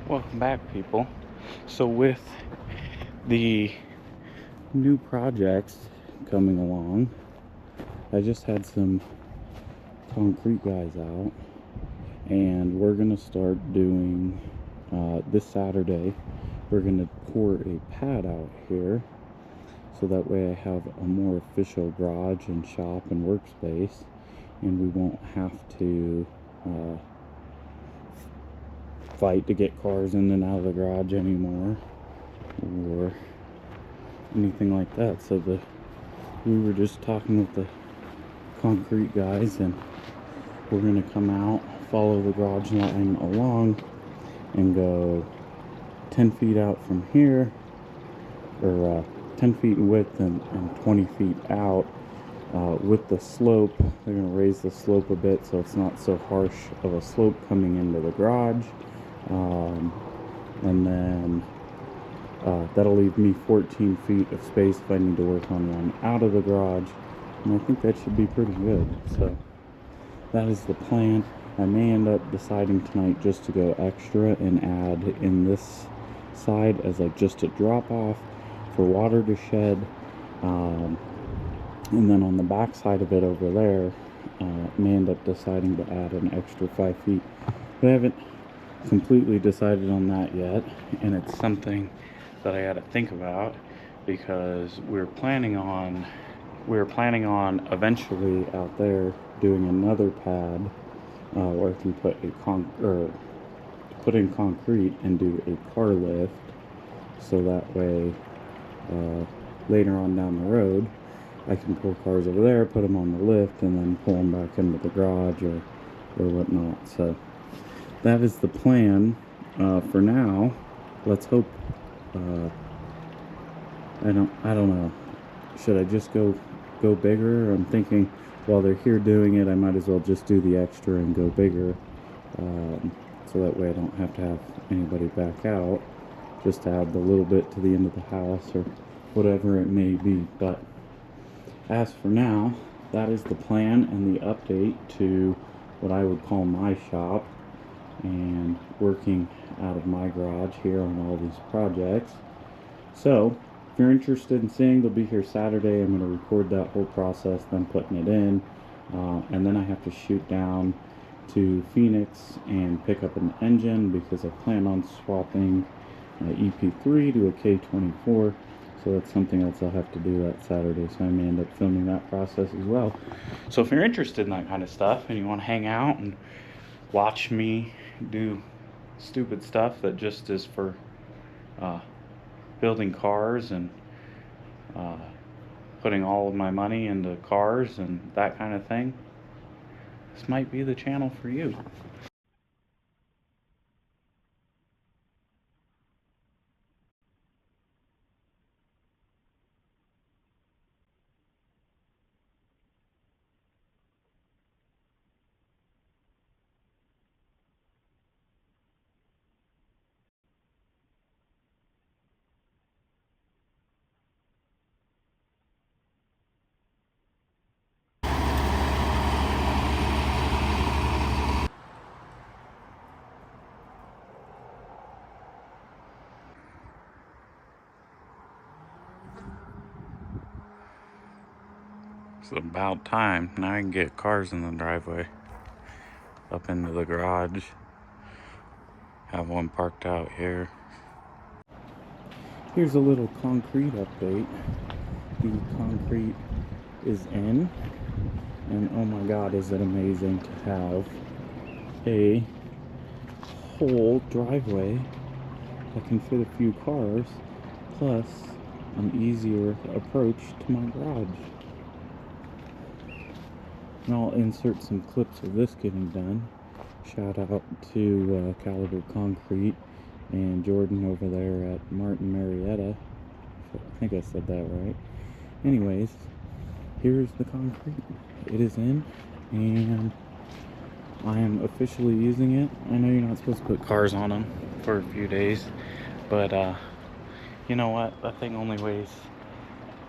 Welcome back, people. So with the new projects coming along, I just had some concrete guys out, and we're gonna start doing this Saturday. We're gonna pour a pad out here, so that way I have a more official garage and shop and workspace, and we won't have to fight to get cars in and out of the garage anymore, or anything like that. So we were just talking with the concrete guys, and we're gonna come out, follow the garage line along, and go 10 feet out from here, or 10 feet in width and 20 feet out. With the slope, they're gonna raise the slope a bit so it's not so harsh of a slope coming into the garage. And then that'll leave me 14 feet of space if I need to work on one out of the garage, and I think that should be pretty good. So that is the plan. I may end up deciding tonight just to go extra and add in this side as like just a drop off for water to shed, and then on the back side of it over there, may end up deciding to add an extra 5 feet. We haven't completely decided on that yet, and it's something that I had to think about, because we're planning on eventually out there doing another pad where I can put in concrete and do a car lift, so that way later on down the road I can pull cars over there, put them on the lift, and then pull them back into the garage or whatnot. So that is the plan for now. Let's hope. I don't know. Should I just go bigger? I'm thinking while they're here doing it, I might as well just do the extra and go bigger, so that way I don't have to have anybody back out, just to add the little bit to the end of the house or whatever it may be. But as for now, that is the plan and the update to what I would call my shop, and working out of my garage here on all these projects. So if you're interested in seeing, they'll be here Saturday. I'm going to record that whole process, then putting it in, and then I have to shoot down to Phoenix and pick up an engine, because I plan on swapping EP3 to a K24. So that's something else I'll have to do that Saturday, so I may end up filming that process as well. So if you're interested in that kind of stuff and you want to hang out and watch me do stupid stuff that just is for building cars and putting all of my money into cars and that kind of thing, this might be the channel for you. It's about time. Now I can get cars in the driveway, up into the garage. Have one parked out here. Here's a little concrete update. The concrete is in, and oh my god, is it amazing to have a whole driveway that can fit a few cars, plus an easier approach to my garage. And I'll insert some clips of this getting done. Shout out to Caliber Concrete and Jordan over there at Martin Marietta. I think I said that right. Anyways, here's the concrete. It is in, and I am officially using it. I know you're not supposed to put cars on them for a few days, but you know what? That thing only weighs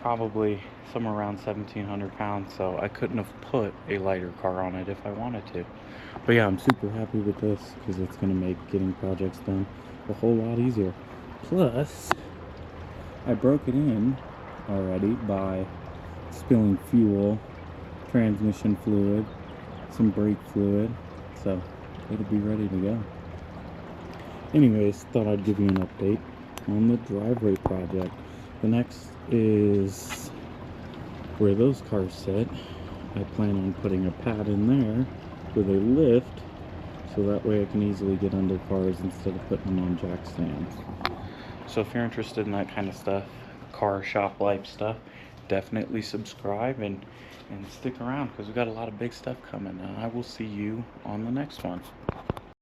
probably somewhere around 1,700 pounds, so I couldn't have put a lighter car on it if I wanted to. But yeah, I'm super happy with this, because it's going to make getting projects done a whole lot easier. Plus, I broke it in already by spilling fuel, transmission fluid, some brake fluid, so it'll be ready to go. Anyways, thought I'd give you an update on the driveway project. The next is where those cars sit. I plan on putting a pad in there with a lift, so that way I can easily get under cars instead of putting them on jack stands. So if you're interested in that kind of stuff, car shop life stuff, definitely subscribe and stick around, because we've got a lot of big stuff coming. And I will see you on the next one.